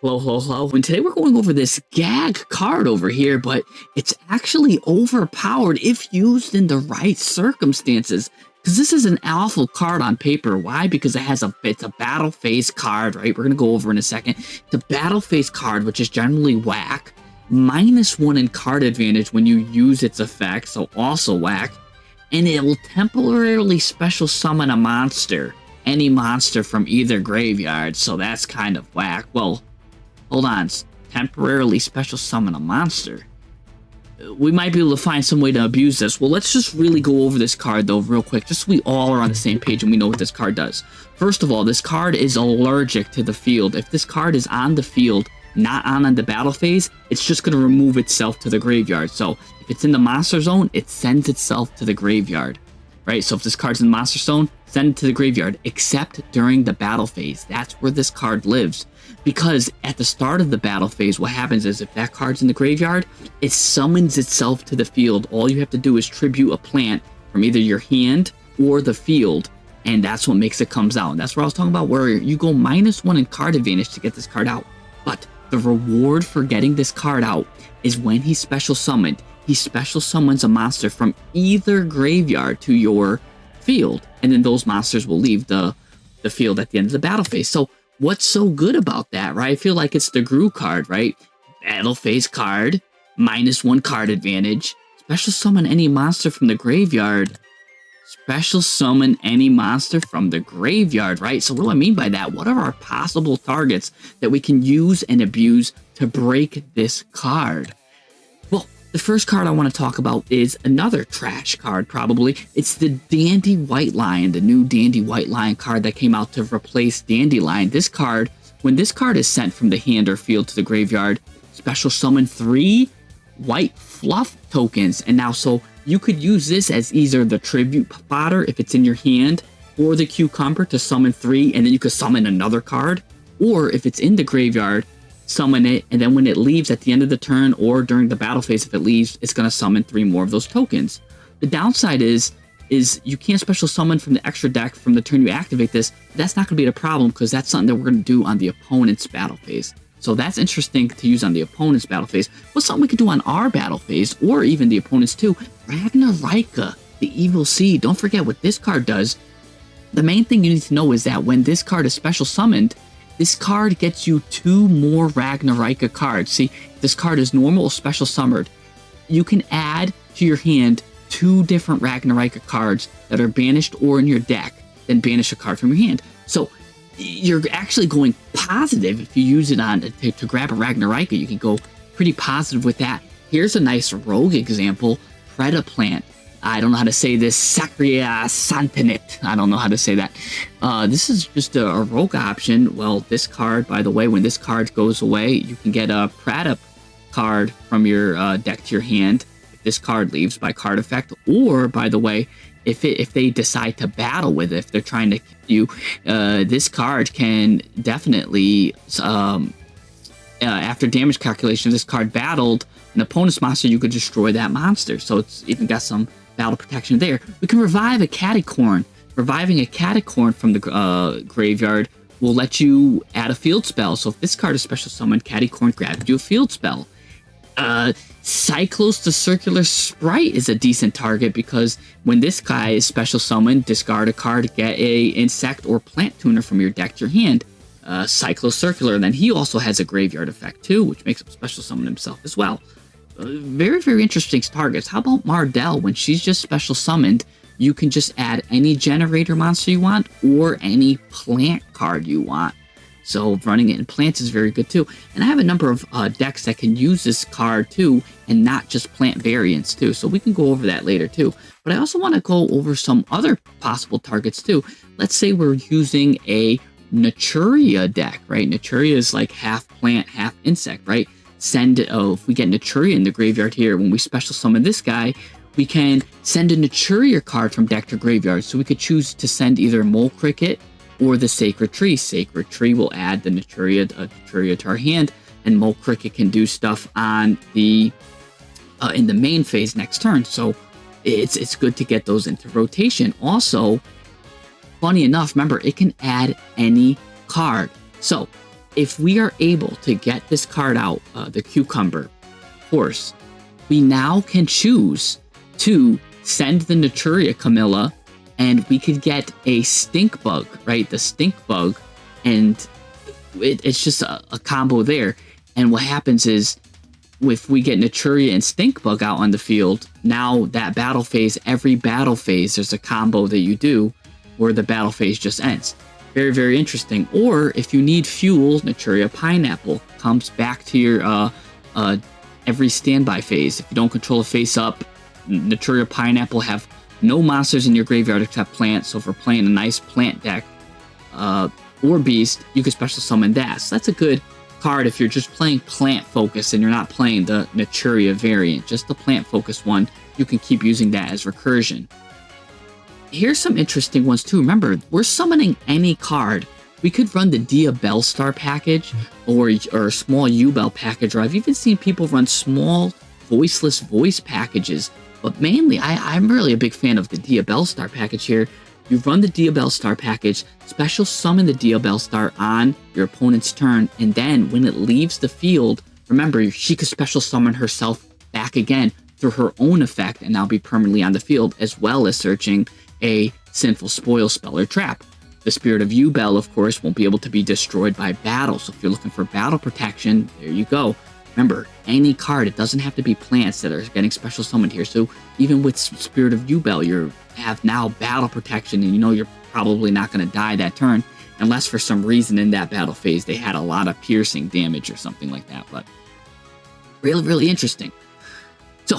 Hello, hello, hello. And today we're going over this gag card over here, but it's actually overpowered if used in the right circumstances. Because this is an awful card on paper. Why? Because it's a battle phase card, right? We're going to go over in a second. It's a battle phase card, which is generally whack. -1 in card advantage when you use its effect, so also whack. And it will temporarily special summon a monster. Any monster from either graveyard, so that's kind of whack. Well, hold on, temporarily special summon a monster. We might be able to find some way to abuse this. Well, let's just really go over this card though real quick, just so we all are on the same page and we know what this card does. First of all, this card is allergic to the field. If this card is on the field, not on the battle phase, it's just going to remove itself to the graveyard. So if it's in the monster zone, it sends itself to the graveyard, right? So if this card's in the monster zone, send it to the graveyard, except during the battle phase. That's where this card lives. Because at the start of the battle phase, what happens is if that card's in the graveyard, it summons itself to the field. All you have to do is tribute a plant from either your hand or the field, and that's what makes it comes out. And that's what I was talking about, where you go -1 in card advantage to get this card out. But the reward for getting this card out is when he's special summoned. He special summons a monster from either graveyard to your field, and then those monsters will leave the field at the end of the battle phase. So what's so good about that, right? I feel like it's the Gru card, right? Battle phase card, -1 card advantage, special summon any monster from the graveyard. Special summon any monster from the graveyard, right? So what do I mean by that? What are our possible targets that we can use and abuse to break this card? Well, the first card I want to talk about is another trash card, probably. It's the Dandy White Lion, the new Dandy White Lion card that came out to replace Dandelion. This card, when this card is sent from the hand or field to the graveyard, special summon 3 white fluff tokens. And now, so you could use this as either the tribute fodder if it's in your hand, or the cucumber to summon 3, and then you could summon another card. Or if it's in the graveyard, summon it, and then when it leaves at the end of the turn or during the battle phase, if it leaves, it's going to summon 3 more of those tokens. The downside is you can't special summon from the extra deck from the turn you activate this. That's not going to be a problem because that's something that we're going to do on the opponent's battle phase. So that's interesting to use on the opponent's battle phase. What's something we could do on our battle phase, or even the opponent's too? Ragnarika, the Evil Seed. Don't forget what this card does. The main thing you need to know is that when this card is special summoned, this card gets you 2 more Ragnarika cards. See, this card is normal or special summoned. You can add to your hand 2 different Ragnarika cards that are banished or in your deck, then banish a card from your hand. So you're actually going positive if you use it on to grab a Ragnarika. You can go pretty positive with that. Here's a nice rogue example, Predaplant. I don't know how to say this, Sacria Santinit. I don't know how to say that. This is just a rogue option. Well, this card, by the way, when this card goes away, you can get a Pradap card from your deck to your hand if this card leaves by card effect. Or, by the way, if they decide to battle with it, if they're trying to kill you, this card can definitely, after damage calculation, if this card battled an opponent's monster, you could destroy that monster. So it's even got some battle protection there. We can revive a Caticorn. Reviving a Caticorn from the graveyard will let you add a field spell. So if this card is special summoned, Caticorn grabs you a field spell. Cyclos the Circular Sprite is a decent target because when this guy is special summoned, discard a card, get a insect or plant tuner from your deck to your hand. Cyclos Circular, and then he also has a graveyard effect too, which makes him special summon himself as well. Very, very interesting targets. How about Mardell? When she's just special summoned, you can just add any Generaider monster you want or any plant card you want. So running it in plants is very good too. And I have a number of decks that can use this card too, and not just plant variants too. So we can go over that later too. But I also want to go over some other possible targets too. Let's say we're using a Naturia deck, right? Naturia is like half plant, half insect, right? If we get Naturia in the graveyard here, when we special summon this guy, we can send a Naturia card from deck to graveyard. So we could choose to send either Mole Cricket or the Sacred Tree. Sacred Tree will add the Naturia to our hand, and Mole Cricket can do stuff on the in the main phase next turn. So it's good to get those into rotation. Also, funny enough, remember, it can add any card. So if we are able to get this card out, the Cucumber Horse, we now can choose to send the Naturia Camilla, and we could get a Stink Bug, right? The Stink Bug, and it's just a combo there. And what happens is, if we get Naturia and Stink Bug out on the field, now that battle phase, every battle phase, there's a combo that you do where the battle phase just ends. Very, very interesting. Or if you need fuel, Naturia Pineapple comes back to your every standby phase. If you don't control a face up, Naturia Pineapple have no monsters in your graveyard except plants. So if we're playing a nice plant deck or beast, you can special summon that. So that's a good card if you're just playing plant focus and you're not playing the Naturia variant, just the plant focus one. You can keep using that as recursion. Here's some interesting ones too. Remember, we're summoning any card. We could run the Dia Bellstar package or a small U-Bell package, or I've even seen people run small voiceless voice packages. But mainly, I'm really a big fan of the Dia Bellstar package here. You run the Dia Bellstar package, special summon the Dia Bellstar on your opponent's turn, and then when it leaves the field, remember, she could special summon herself back again through her own effect and now be permanently on the field, as well as searching a Sinful Spoil spell or trap. The Spirit of Yubel, of course, won't be able to be destroyed by battle, so if you're looking for battle protection, there you go. Remember, any card, it doesn't have to be plants that are getting special summoned here. So even with Spirit of Yubel, you have now battle protection, and you know you're probably not going to die that turn, unless for some reason in that battle phase they had a lot of piercing damage or something like that. But really, really interesting. So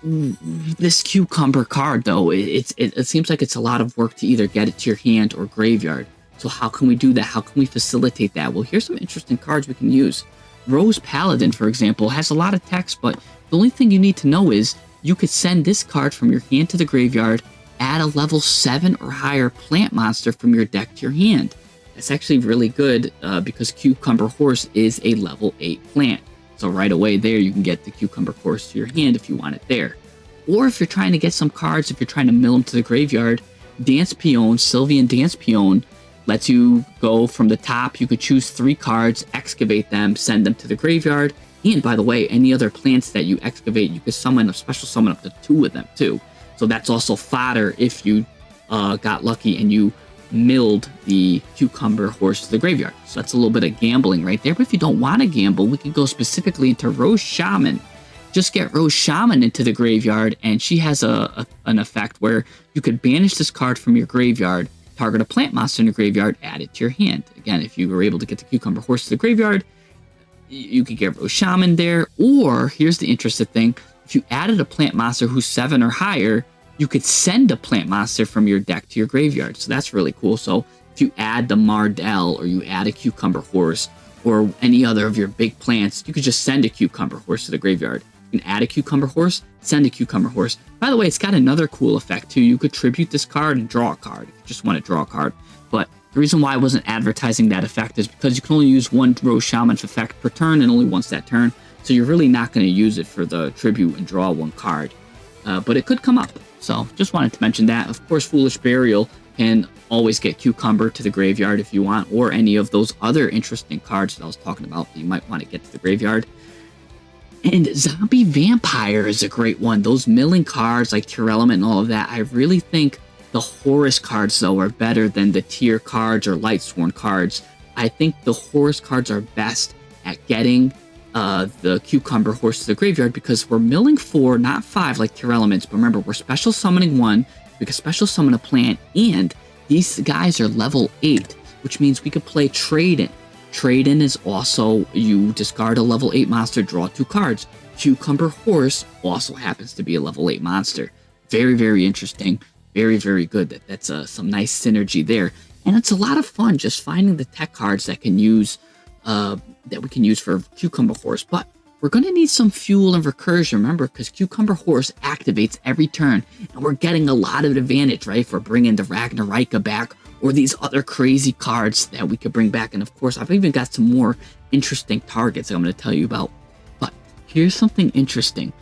this Cucumber card, though, it seems like it's a lot of work to either get it to your hand or graveyard. So how can we do that? How can we facilitate that? Well, here's some interesting cards we can use. Rose Paladin, for example, has a lot of text, but the only thing you need to know is you could send this card from your hand to the graveyard, add a level 7 or higher plant monster from your deck to your hand. That's actually really good because Cucumber Horse is a level 8 plant. So right away there, you can get the Cucumber Horse to your hand if you want it there. Or if you're trying to get some cards, if you're trying to mill them to the graveyard, Dance Peon, Sylvian Dance Peon, lets you go from the top. You could choose 3 cards, excavate them, send them to the graveyard. And by the way, any other plants that you excavate, you could summon a special summon up to 2 of them too. So that's also fodder if you got lucky and you milled the Cucumber Horse to the graveyard. So that's a little bit of gambling right there. But if you don't want to gamble, we can go specifically into Rose Shaman. Just get Rose Shaman into the graveyard, and she has an effect where you could banish this card from your graveyard, target a plant monster in your graveyard, add it to your hand. Again, if you were able to get the Cucumber Horse to the graveyard, you could get Rose Shaman there. Or, here's the interesting thing, if you added a plant monster who's 7 or higher, you could send a plant monster from your deck to your graveyard. So that's really cool. So if you add the Mardell, or you add a Cucumber Horse, or any other of your big plants, you could just send a Cucumber Horse to the graveyard. You can add a Cucumber Horse, send a Cucumber Horse. By the way, it's got another cool effect too. You could tribute this card and draw a card if you just want to draw a card. But the reason why I wasn't advertising that effect is because you can only use 1 Rose Shaman effect per turn, and only once that turn. So you're really not going to use it for the tribute and draw 1 card. But it could come up. So just wanted to mention that. Of course, Foolish Burial can always get Cucumber to the graveyard if you want, or any of those other interesting cards that I was talking about that you might want to get to the graveyard. And Zombie Vampire is a great one. Those milling cards like Tear Element and all of that, I really think the Horus cards, though, are better than the Tear cards or Lightsworn cards. I think the Horus cards are best at getting the Cucumber Horse to the graveyard, because we're milling 4, not 5 like Tear Elements, but remember, we're special summoning 1, we can special summon a plant, and these guys are level 8, which means we could play Trade-In. Trade-In is also, you discard a level 8 monster, draw 2 cards. Cucumber Horse also happens to be a level 8 monster. Very, very interesting. Very, very good. That's some nice synergy there. And it's a lot of fun just finding the tech cards that can use that we can use for Cucumber Horse. But we're going to need some fuel and recursion, remember, because Cucumber Horse activates every turn, and we're getting a lot of advantage, right, for bringing the Ragnarika back, or these other crazy cards that we could bring back. And of course, I've even got some more interesting targets I'm going to tell you about. But here's something interesting.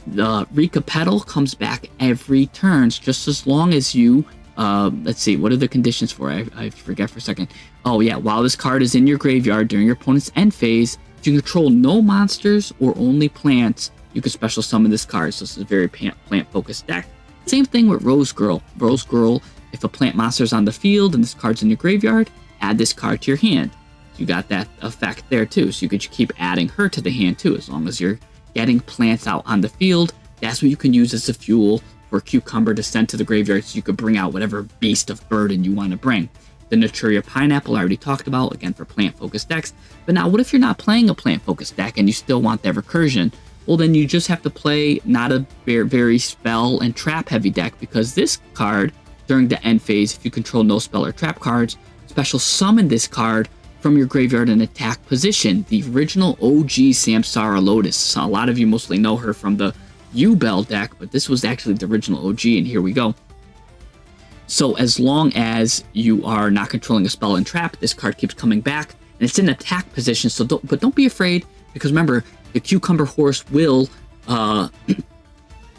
The Rika Petal comes back every turn, just as long as you Let's see, what are the conditions for it? I forget for a second. Oh yeah, while this card is in your graveyard during your opponent's end phase, if you control no monsters or only plants, you can special summon this card. So this is a very plant-focused deck. Same thing with Rose Girl. Rose Girl, if a plant monster is on the field and this card's in your graveyard, add this card to your hand. You got that effect there too, so you could keep adding her to the hand too, as long as you're getting plants out on the field. That's what you can use as a fuel for Cucumber to send to the graveyard, so you could bring out whatever beast of burden you want to bring. The Naturia Pineapple I already talked about, again for plant-focused decks. But now what if you're not playing a plant-focused deck and you still want that recursion? Well, then you just have to play not a very spell and trap heavy deck, because this card, during the end phase, if you control no spell or trap cards, special summon this card from your graveyard in attack position. The original OG Samsara Lotus. So a lot of you mostly know her from the Yugioh deck, but this was actually the original OG, and here we go. So as long as you are not controlling a spell and trap, this card keeps coming back, and it's in attack position. So don't be afraid, because remember, the Cucumber Horse will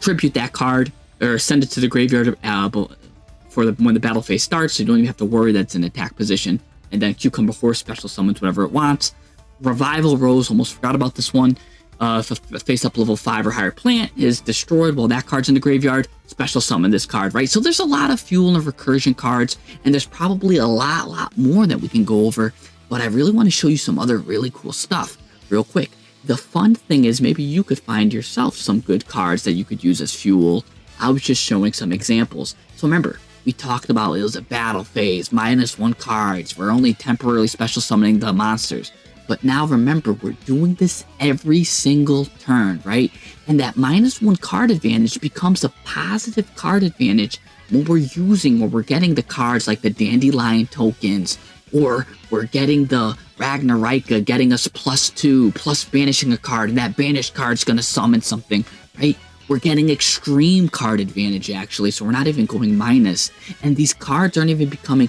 tribute that card or send it to the graveyard when the battle phase starts, so you don't even have to worry that it's in attack position. And then Cucumber Horse special summons whatever it wants. Revival Rose, almost forgot about this one. If a face-up level 5 or higher plant is destroyed while that card's in the graveyard, special summon this card, right? So there's a lot of fuel and recursion cards, and there's probably a lot more that we can go over, but I really want to show you some other really cool stuff real quick. The fun thing is maybe you could find yourself some good cards that you could use as fuel. I was just showing some examples. So remember, we talked about it was a battle phase, -1 cards. We're only temporarily special summoning the monsters. But now remember, we're doing this every single turn, right? And that -1 card advantage becomes a positive card advantage when we're getting the cards like the Dandelion tokens, or we're getting the Ragnarika, getting us +2, plus banishing a card, and that banished card's gonna summon something, right? We're getting extreme card advantage, actually, so we're not even going minus. And these cards aren't even becoming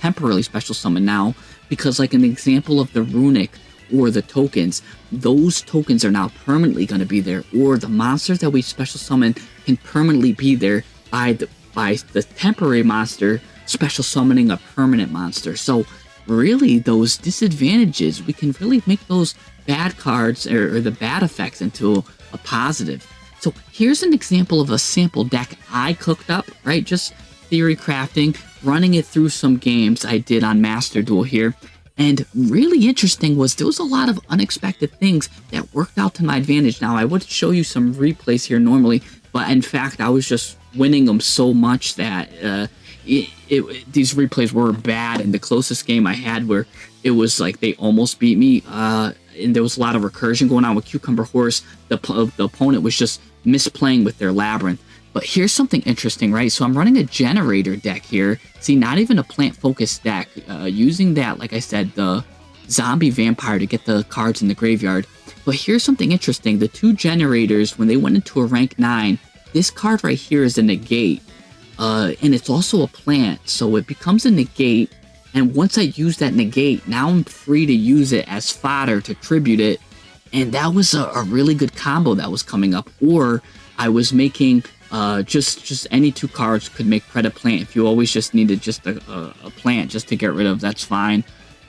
temporarily special summon now, because like an example of the Runic or the tokens, those tokens are now permanently going to be there, or the monsters that we special summon can permanently be there by the temporary monster special summoning a permanent monster. So really, those disadvantages, we can really make those bad cards or the bad effects into a positive. So here's an example of a sample deck I cooked up, right? Just theory crafting, running it through some games I did on Master Duel here. And really interesting was there was a lot of unexpected things that worked out to my advantage. Now, I would show you some replays here normally, but in fact, I was just winning them so much that these replays were bad. And the closest game I had where it was like they almost beat me, and there was a lot of recursion going on with Cucumber Horse. The opponent was just misplaying with their Labyrinth. But here's something interesting, right? So I'm running a Generaider deck here. See, not even a plant-focused deck. Using that, like I said, the Zombie Vampire to get the cards in the graveyard. But here's something interesting. The 2 Generators, when they went into a rank 9, this card right here is a negate. And it's also a plant, so it becomes a negate. And once I use that negate, now I'm free to use it as fodder to tribute it. And that was a really good combo that was coming up. Or I was making just any 2 cards could make Predator Plant. If you always just needed just a plant just to get rid of, that's fine.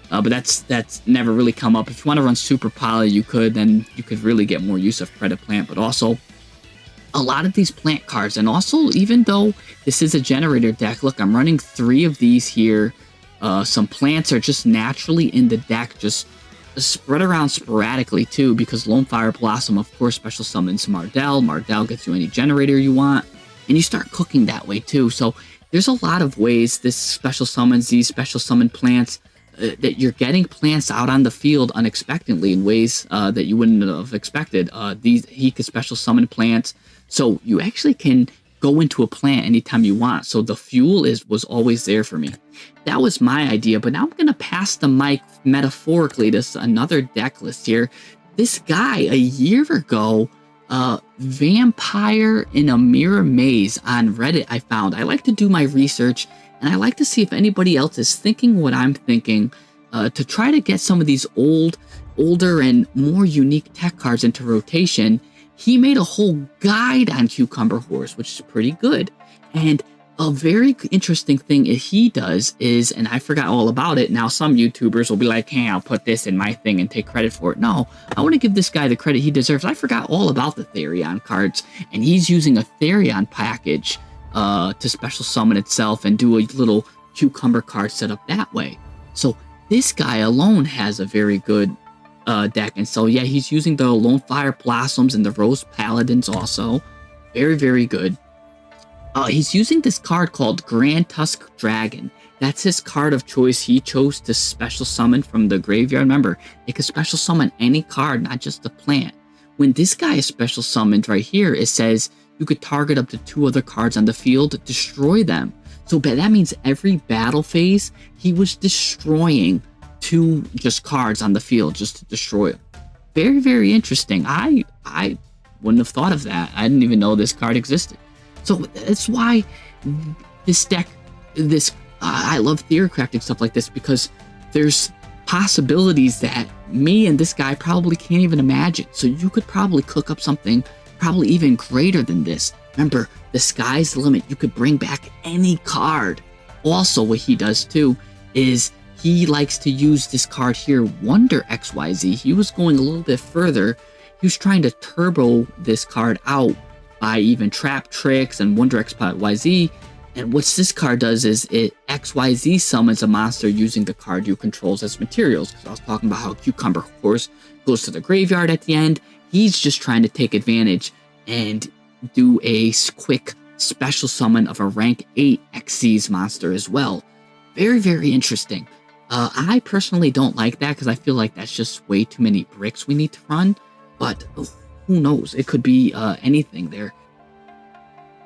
But that's never really come up. If you want to run Super Poly, you could, then you could really get more use of Predator Plant. But also, a lot of these plant cards, and also even though this is a Generaider deck, look, I'm running 3 of these here. Some plants are just naturally in the deck, just spread around sporadically too, because Lone Fire Blossom, of course, special summons Mardell. Mardell gets you any Generaider you want, and you start cooking that way too. So there's a lot of ways this special summons these special summon plants, that you're getting plants out on the field unexpectedly in ways that you wouldn't have expected. He could special summon plants, so you actually can go into a plant anytime you want. So the fuel was always there for me. That was my idea, but now I'm gonna pass the mic metaphorically to another deck list here. This guy a year ago, Vampire in a Mirror Maze on Reddit, I found. I like to do my research, and I like to see if anybody else is thinking what I'm thinking, to try to get some of these older and more unique tech cards into rotation. He made a whole guide on Cucumber Horse, which is pretty good. And A very interesting thing he does is, and I forgot all about it. Now, some YouTubers will be like, hey, I'll put this in my thing and take credit for it. No, I want to give this guy the credit he deserves. I forgot all about the Therion cards, and he's using a Therion package to special summon itself and do a little cucumber card setup that way. So this guy alone has a very good deck. And so, yeah, he's using the Lone Fire Blossoms and the Rose Paladins also. Very, very good. He's using this card called Grand Tusk Dragon. That's his card of choice. He chose to special summon from the graveyard. Remember, it can special summon any card, not just the plant. When this guy is special summoned right here, it says you could target up to 2 other cards on the field, destroy them. So that means every battle phase, he was destroying 2 just cards on the field just to destroy them. Very, very interesting. I wouldn't have thought of that. I didn't even know this card existed. So that's why this deck, I love theory crafting stuff like this, because there's possibilities that me and this guy probably can't even imagine. So you could probably cook up something probably even greater than this. Remember, the sky's the limit. You could bring back any card. Also, what he does too is he likes to use this card here, Wonder XYZ. He was going a little bit further. He was trying to turbo this card out by even Trap Tricks and Wonder XYZ. And what this card does is it XYZ summons a monster using the card you controls as materials. Because I was talking about how Cucumber Horse goes to the graveyard at the end. He's just trying to take advantage and do a quick special summon of a rank 8 Xyz monster as well. Very, very interesting. I personally don't like that because I feel like that's just way too many bricks we need to run. But who knows? It could be anything there.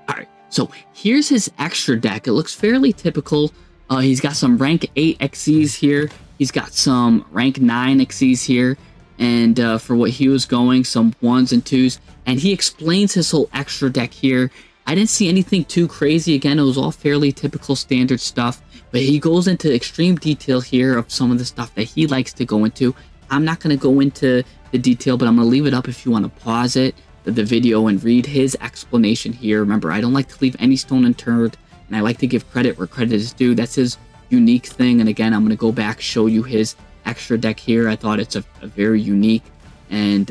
Alright, so here's his extra deck. It looks fairly typical. He's got some rank 8 Xyz here. He's got some rank 9 Xyz here. And for what he was going, some 1s and 2s. And he explains his whole extra deck here. I didn't see anything too crazy. Again, it was all fairly typical standard stuff. But he goes into extreme detail here of some of the stuff that he likes to go into. I'm not going to go into the detail, but I'm going to leave it up if you want to pause it, the video, and read his explanation here. Remember, I don't like to leave any stone unturned, and I like to give credit where credit is due. That's his unique thing. And again, I'm going to go back, show you his extra deck here. I thought it's a very unique and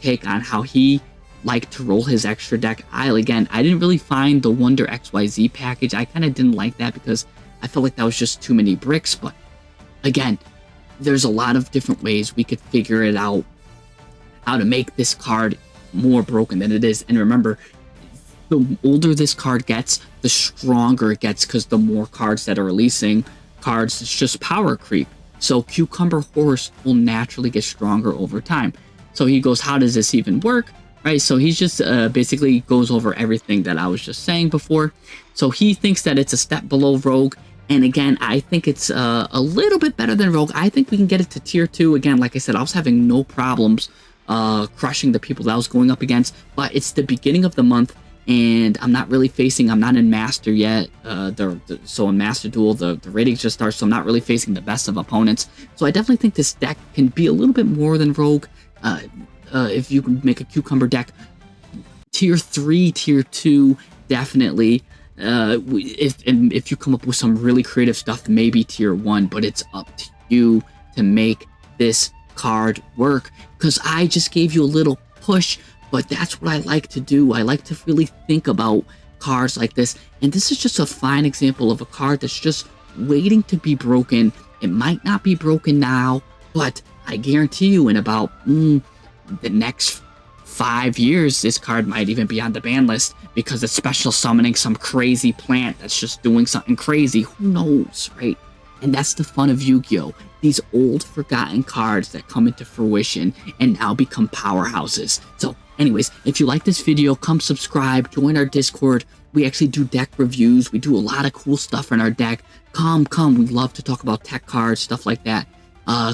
take on how he liked to roll his extra deck. I didn't really find the Wonder XYZ package. I kind of didn't like that because I felt like that was just too many bricks. But again, there's a lot of different ways we could figure it out, how to make this card more broken than it is. And remember, the older this card gets, the stronger it gets, because the more cards that are releasing cards, it's just power creep. So Cucumber Horse will naturally get stronger over time. So he goes, how does this even work? Right, so he's just basically goes over everything that I was just saying before. So he thinks that it's a step below Rogue. And again, I think it's a little bit better than Rogue. I think we can get it to tier 2. Again, like I said, I was having no problems crushing the people that I was going up against. But it's the beginning of the month, and I'm not in Master yet. So in Master Duel, the ratings just start, so I'm not really facing the best of opponents. So I definitely think this deck can be a little bit more than Rogue. If you can make a Cucumber deck, tier 3, tier 2, definitely. If you come up with some really creative stuff, maybe tier 1, but it's up to you to make this card work, because I just gave you a little push, but that's what I like to do. I like to really think about cards like this, and this is just a fine example of a card that's just waiting to be broken. It might not be broken now, but I guarantee you in about the next 5 years, this card might even be on the ban list because it's special summoning some crazy plant that's just doing something crazy. Who knows, right? And that's the fun of Yu-Gi-Oh! These old forgotten cards that come into fruition and now become powerhouses. So anyways, if you like this video, come subscribe, join our Discord. We actually do deck reviews. We do a lot of cool stuff in our deck. Come. We love to talk about tech cards, stuff like that.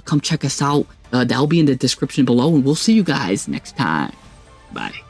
Come check us out. That'll be in the description below, and we'll see you guys next time. Bye.